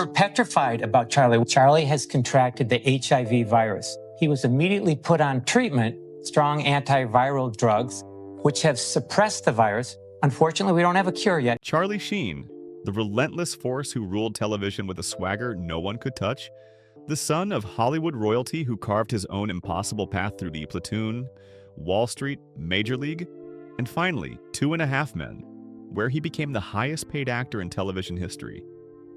We're petrified about Charlie. Charlie has contracted the HIV virus. He was immediately put on treatment, strong antiviral drugs, which have suppressed the virus. Unfortunately, we don't have a cure yet. Charlie Sheen, the relentless force who ruled television with a swagger no one could touch, the son of Hollywood royalty who carved his own impossible path through the Platoon, Wall Street, Major League, and finally, 2.5 Men, where he became the highest-paid actor in television history,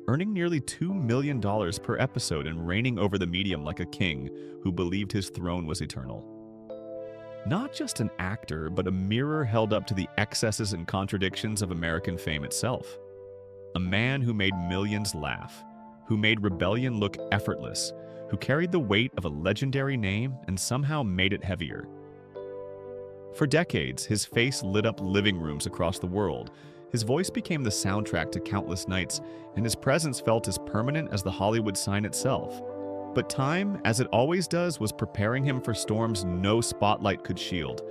earning nearly $2 million per episode and reigning over the medium like a king who believed his throne was eternal. Not just an actor, but a mirror held up to the excesses and contradictions of American fame itself. A man who made millions laugh, who made rebellion look effortless, who carried the weight of a legendary name and somehow made it heavier. For decades, his face lit up living rooms across the world. His voice became the soundtrack to countless nights, and his presence felt as permanent as the Hollywood sign itself. But time, as it always does, was preparing him for storms no spotlight could shield,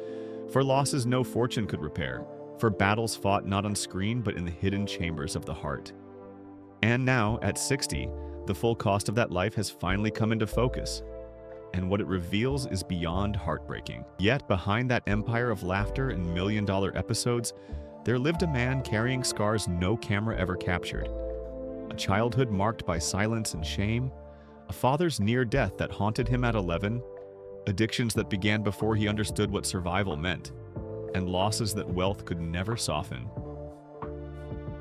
for losses no fortune could repair, for battles fought not on screen but in the hidden chambers of the heart. And now, at 60, the full cost of that life has finally come into focus. And what it reveals is beyond heartbreaking. Yet, behind that empire of laughter and million-dollar episodes, there lived a man carrying scars no camera ever captured. A childhood marked by silence and shame, a father's near death that haunted him at 11, addictions that began before he understood what survival meant, and losses that wealth could never soften.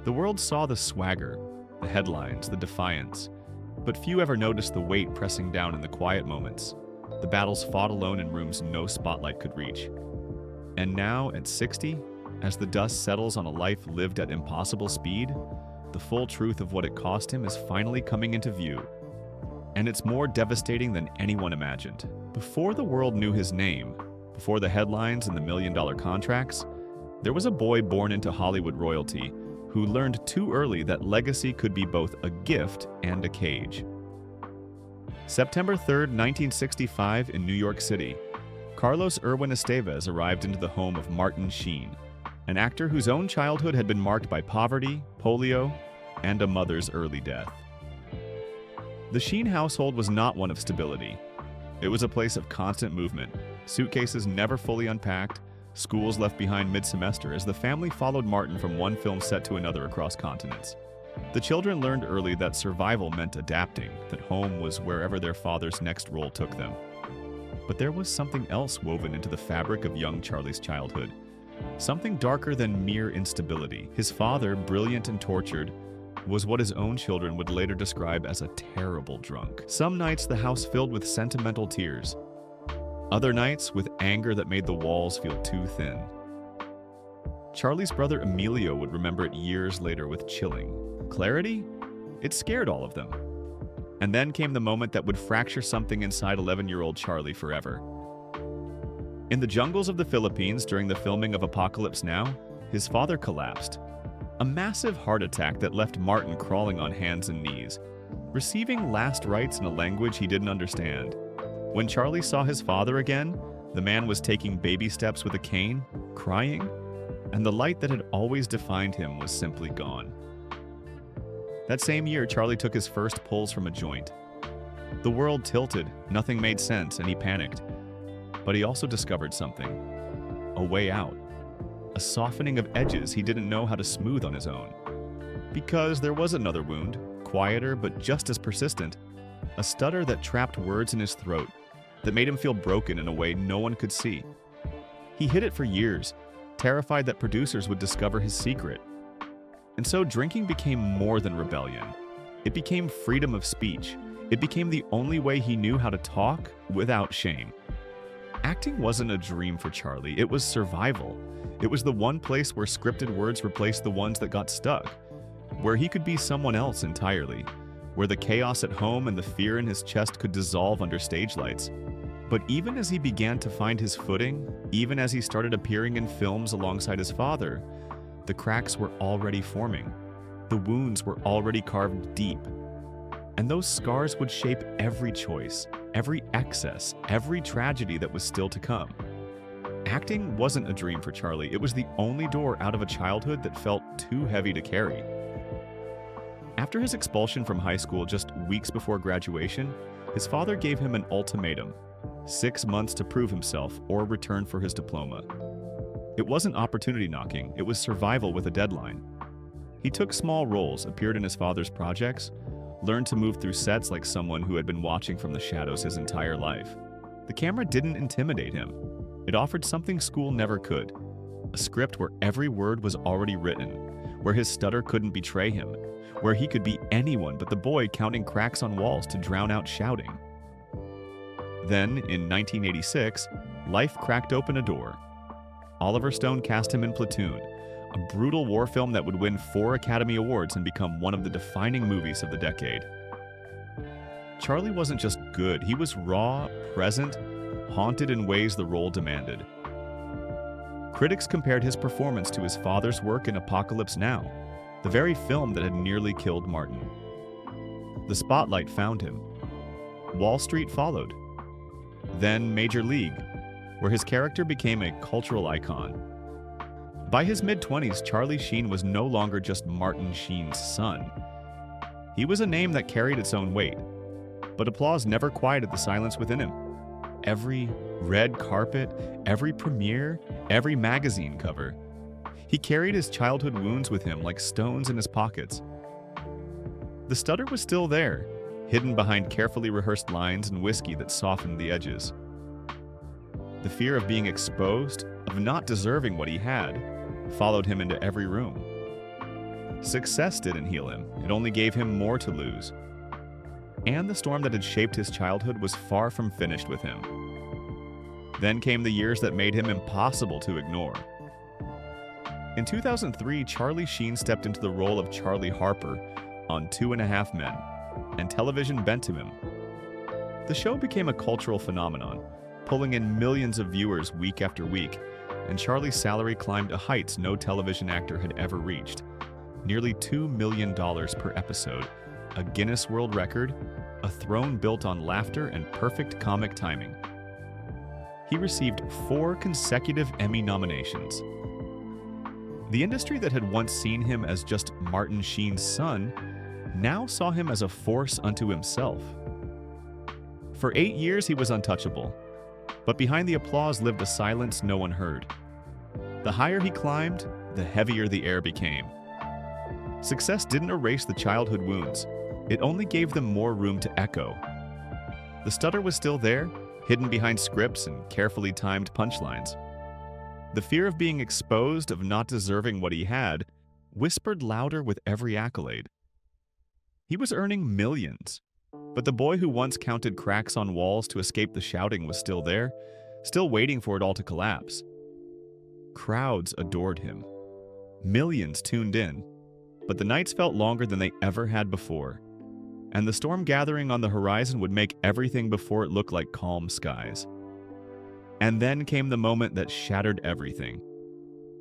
The world saw the swagger, the headlines, the defiance, but few ever noticed the weight pressing down in the quiet moments, the battles fought alone in rooms no spotlight could reach. And now, at 60, as the dust settles on a life lived at impossible speed, the full truth of what it cost him is finally coming into view. And it's more devastating than anyone imagined. Before the world knew his name, before the headlines and the million-dollar contracts, there was a boy born into Hollywood royalty who learned too early that legacy could be both a gift and a cage. September 3, 1965, in New York City, Carlos Irwin Estevez arrived into the home of Martin Sheen, an actor whose own childhood had been marked by poverty, polio, and a mother's early death. The Sheen household was not one of stability. It was a place of constant movement, suitcases never fully unpacked, schools left behind mid-semester as the family followed Martin from one film set to another across continents. The children learned early that survival meant adapting, that home was wherever their father's next role took them. But there was something else woven into the fabric of young Charlie's childhood. Something darker than mere instability. His father, brilliant and tortured, was what his own children would later describe as a terrible drunk. Some nights the house filled with sentimental tears. Other nights with anger that made the walls feel too thin. Charlie's brother Emilio would remember it years later with chilling clarity. It scared all of them. And then came the moment that would fracture something inside 11-year-old Charlie forever. In the jungles of the Philippines during the filming of Apocalypse Now, his father collapsed. A massive heart attack that left Martin crawling on hands and knees, receiving last rites in a language he didn't understand. When Charlie saw his father again, the man was taking baby steps with a cane, crying, and the light that had always defined him was simply gone. That same year, Charlie took his first pulls from a joint. The world tilted, nothing made sense, and he panicked. But he also discovered something. A way out. A softening of edges he didn't know how to smooth on his own. Because there was another wound, quieter but just as persistent. A stutter that trapped words in his throat, that made him feel broken in a way no one could see. He hid it for years, terrified that producers would discover his secret. And so drinking became more than rebellion. It became freedom of speech. It became the only way he knew how to talk without shame. Acting wasn't a dream for Charlie, it was survival. It was the one place where scripted words replaced the ones that got stuck, where he could be someone else entirely, where the chaos at home and the fear in his chest could dissolve under stage lights. But even as he began to find his footing, even as he started appearing in films alongside his father, the cracks were already forming. The wounds were already carved deep. And those scars would shape every choice, every excess, every tragedy that was still to come. Acting wasn't a dream for Charlie. It was the only door out of a childhood that felt too heavy to carry. After his expulsion from high school just weeks before graduation, his father gave him an ultimatum: 6 months to prove himself or return for his diploma. It wasn't opportunity knocking, it was survival with a deadline. He took small roles, appeared in his father's projects, learned to move through sets like someone who had been watching from the shadows his entire life. The camera didn't intimidate him. It offered something school never could: a script where every word was already written, where his stutter couldn't betray him, where he could be anyone but the boy counting cracks on walls to drown out shouting. Then, in 1986, life cracked open a door. Oliver Stone cast him in Platoon, a brutal war film that would win 4 Academy Awards and become one of the defining movies of the decade. Charlie wasn't just good, he was raw, present, haunted in ways the role demanded. Critics compared his performance to his father's work in Apocalypse Now, the very film that had nearly killed Martin. The spotlight found him. Wall Street followed. Then Major League, where his character became a cultural icon. By his mid-20s, Charlie Sheen was no longer just Martin Sheen's son. He was a name that carried its own weight, but applause never quieted the silence within him. Every red carpet, every premiere, every magazine cover. He carried his childhood wounds with him like stones in his pockets. The stutter was still there, hidden behind carefully rehearsed lines and whiskey that softened the edges. The fear of being exposed, of not deserving what he had, followed him into every room. Success didn't heal him, it only gave him more to lose. And the storm that had shaped his childhood was far from finished with him. Then came the years that made him impossible to ignore. In 2003, Charlie Sheen stepped into the role of Charlie Harper on 2.5 Men, and television bent to him. The show became a cultural phenomenon, pulling in millions of viewers week after week, and Charlie's salary climbed to heights no television actor had ever reached. Nearly $2 million per episode, a Guinness World Record, a throne built on laughter and perfect comic timing. He received 4 consecutive Emmy nominations. The industry that had once seen him as just Martin Sheen's son now saw him as a force unto himself. For 8 years he was untouchable, but behind the applause lived a silence no one heard. The higher he climbed, the heavier the air became. Success didn't erase the childhood wounds, it only gave them more room to echo. The stutter was still there, hidden behind scripts and carefully timed punchlines. The fear of being exposed, of not deserving what he had, whispered louder with every accolade. He was earning millions, but the boy who once counted cracks on walls to escape the shouting was still there, still waiting for it all to collapse. Crowds adored him. Millions tuned in, but the nights felt longer than they ever had before, and the storm gathering on the horizon would make everything before it look like calm skies. And then came the moment that shattered everything.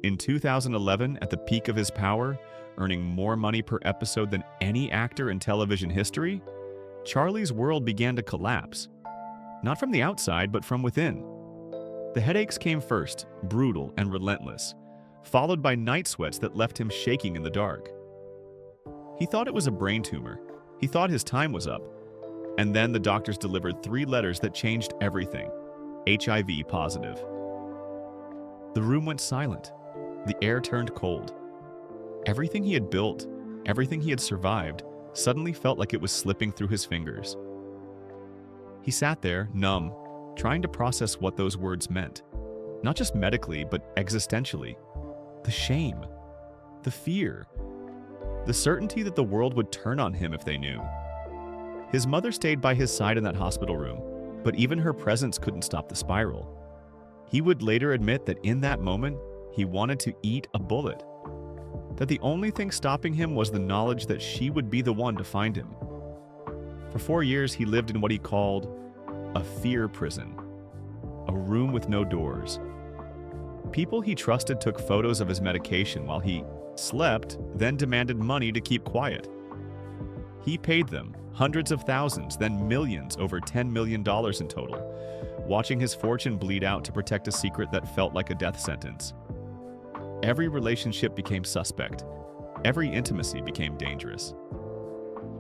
In 2011, at the peak of his power, earning more money per episode than any actor in television history, Charlie's world began to collapse. Not from the outside, but from within. The headaches came first, brutal and relentless, followed by night sweats that left him shaking in the dark. He thought it was a brain tumor. He thought his time was up. And then the doctors delivered 3 letters that changed everything: HIV positive. The room went silent. The air turned cold. Everything he had built, everything he had survived, suddenly felt like it was slipping through his fingers. He sat there, numb, trying to process what those words meant. Not just medically, but existentially. The shame, the fear, the certainty that the world would turn on him if they knew. His mother stayed by his side in that hospital room, but even her presence couldn't stop the spiral. He would later admit that in that moment, he wanted to eat a bullet. That the only thing stopping him was the knowledge that she would be the one to find him. For 4 years, he lived in what he called a fear prison, a room with no doors. People he trusted took photos of his medication while he slept, then demanded money to keep quiet. He paid them hundreds of thousands, then millions, over $10 million in total, watching his fortune bleed out to protect a secret that felt like a death sentence. Every relationship became suspect. Every intimacy became dangerous.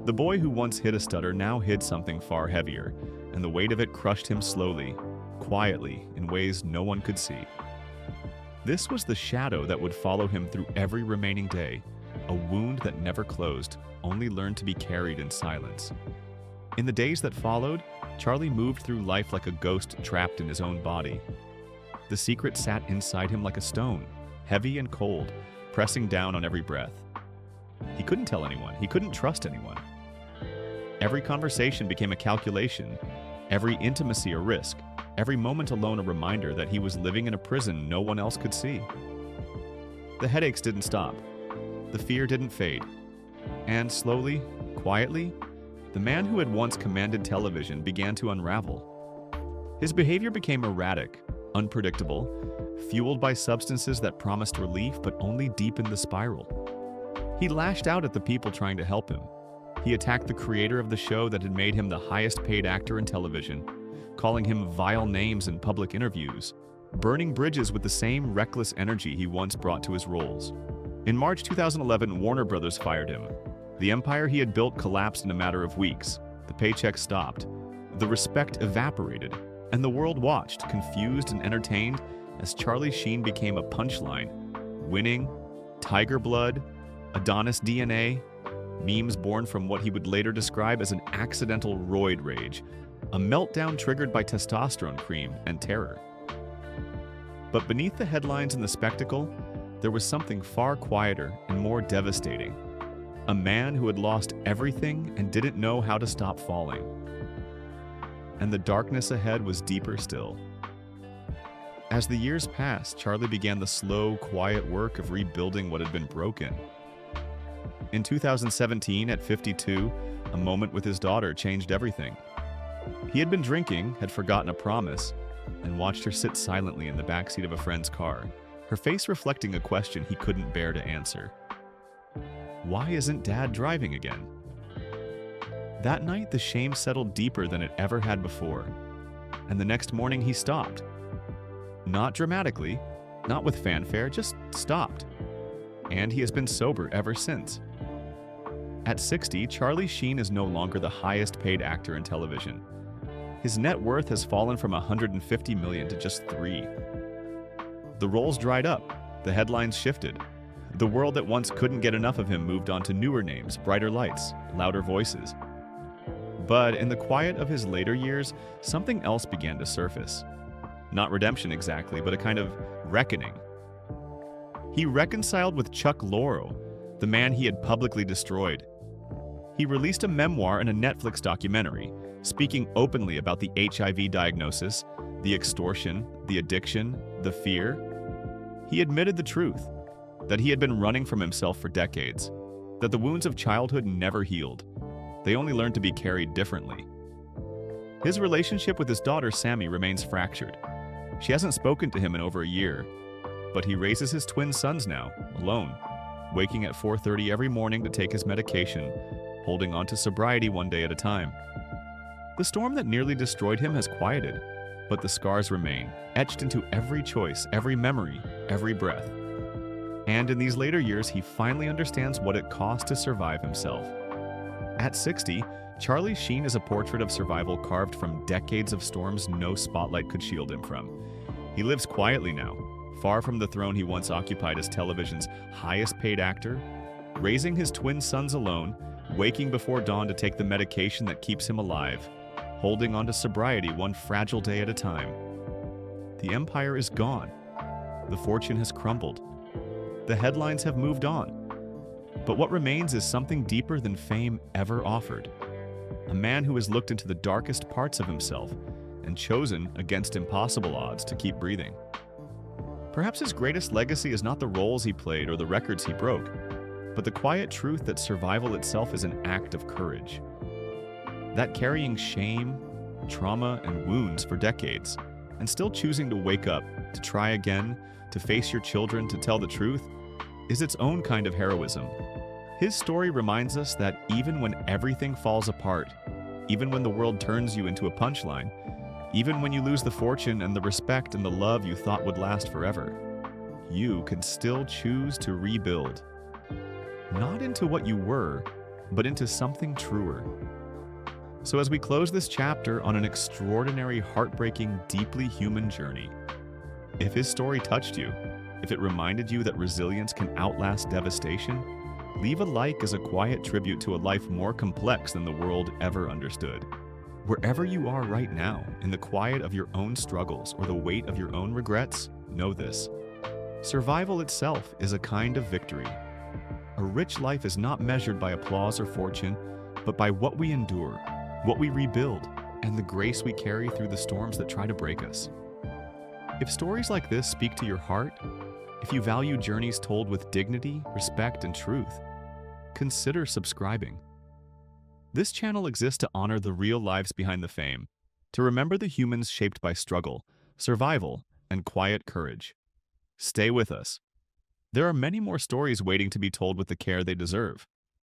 The boy who once hid a stutter now hid something far heavier, and the weight of it crushed him slowly, quietly, in ways no one could see. This was the shadow that would follow him through every remaining day, a wound that never closed, only learned to be carried in silence. In the days that followed, Charlie moved through life like a ghost trapped in his own body. The secret sat inside him like a stone, heavy and cold, pressing down on every breath. He couldn't tell anyone. He couldn't trust anyone. Every conversation became a calculation, every intimacy a risk, every moment alone a reminder that he was living in a prison no one else could see. The headaches didn't stop. The fear didn't fade. And slowly, quietly, the man who had once commanded television began to unravel. His behavior became erratic, unpredictable, fueled by substances that promised relief but only deepened the spiral. He lashed out at the people trying to help him. He attacked the creator of the show that had made him the highest-paid actor in television, calling him vile names in public interviews, burning bridges with the same reckless energy he once brought to his roles. In March 2011, Warner Brothers fired him. The empire he had built collapsed in a matter of weeks. The paycheck stopped. The respect evaporated, and the world watched, confused and entertained, as Charlie Sheen became a punchline. Winning, tiger blood, Adonis DNA, memes born from what he would later describe as an accidental roid rage, a meltdown triggered by testosterone cream and terror. But beneath the headlines and the spectacle, there was something far quieter and more devastating. A man who had lost everything and didn't know how to stop falling. And the darkness ahead was deeper still. As the years passed, Charlie began the slow, quiet work of rebuilding what had been broken. In 2017, at 52, a moment with his daughter changed everything. He had been drinking, had forgotten a promise, and watched her sit silently in the backseat of a friend's car, her face reflecting a question he couldn't bear to answer. Why isn't Dad driving again? That night, the shame settled deeper than it ever had before, and the next morning he stopped. Not dramatically, not with fanfare, just stopped. And he has been sober ever since. At 60, Charlie Sheen is no longer the highest-paid actor in television. His net worth has fallen from $150 million to just $3 million. The roles dried up, the headlines shifted. The world that once couldn't get enough of him moved on to newer names, brighter lights, louder voices. But in the quiet of his later years, something else began to surface. Not redemption exactly, but a kind of reckoning. He reconciled with Chuck Lorre, the man he had publicly destroyed. He released a memoir and a Netflix documentary, speaking openly about the HIV diagnosis, the extortion, the addiction, the fear. He admitted the truth, that he had been running from himself for decades, that the wounds of childhood never healed. They only learned to be carried differently. His relationship with his daughter, Sammy, remains fractured. She hasn't spoken to him in over a year, but he raises his twin sons now, alone, waking at 4:30 every morning to take his medication, holding on to sobriety one day at a time. The storm that nearly destroyed him has quieted, but the scars remain, etched into every choice, every memory, every breath. And in these later years, he finally understands what it cost to survive himself. At 60, Charlie Sheen is a portrait of survival carved from decades of storms no spotlight could shield him from. He lives quietly now, far from the throne he once occupied as television's highest-paid actor, raising his twin sons alone, waking before dawn to take the medication that keeps him alive, holding on to sobriety one fragile day at a time. The empire is gone. The fortune has crumbled. The headlines have moved on. But what remains is something deeper than fame ever offered. A man who has looked into the darkest parts of himself and chosen, against impossible odds, to keep breathing. Perhaps his greatest legacy is not the roles he played or the records he broke, but the quiet truth that survival itself is an act of courage. That carrying shame, trauma, and wounds for decades, and still choosing to wake up, to try again, to face your children, to tell the truth, is its own kind of heroism. His story reminds us that even when everything falls apart, even when the world turns you into a punchline, even when you lose the fortune and the respect and the love you thought would last forever, you can still choose to rebuild. Not into what you were, but into something truer. So as we close this chapter on an extraordinary, heartbreaking, deeply human journey, if his story touched you, if it reminded you that resilience can outlast devastation, leave a like as a quiet tribute to a life more complex than the world ever understood. Wherever you are right now, in the quiet of your own struggles or the weight of your own regrets, know this: survival itself is a kind of victory. A rich life is not measured by applause or fortune, but by what we endure, what we rebuild, and the grace we carry through the storms that try to break us. If stories like this speak to your heart, if you value journeys told with dignity, respect, and truth, consider subscribing. This channel exists to honor the real lives behind the fame, to remember the humans shaped by struggle, survival, and quiet courage. Stay with us. There are many more stories waiting to be told with the care they deserve.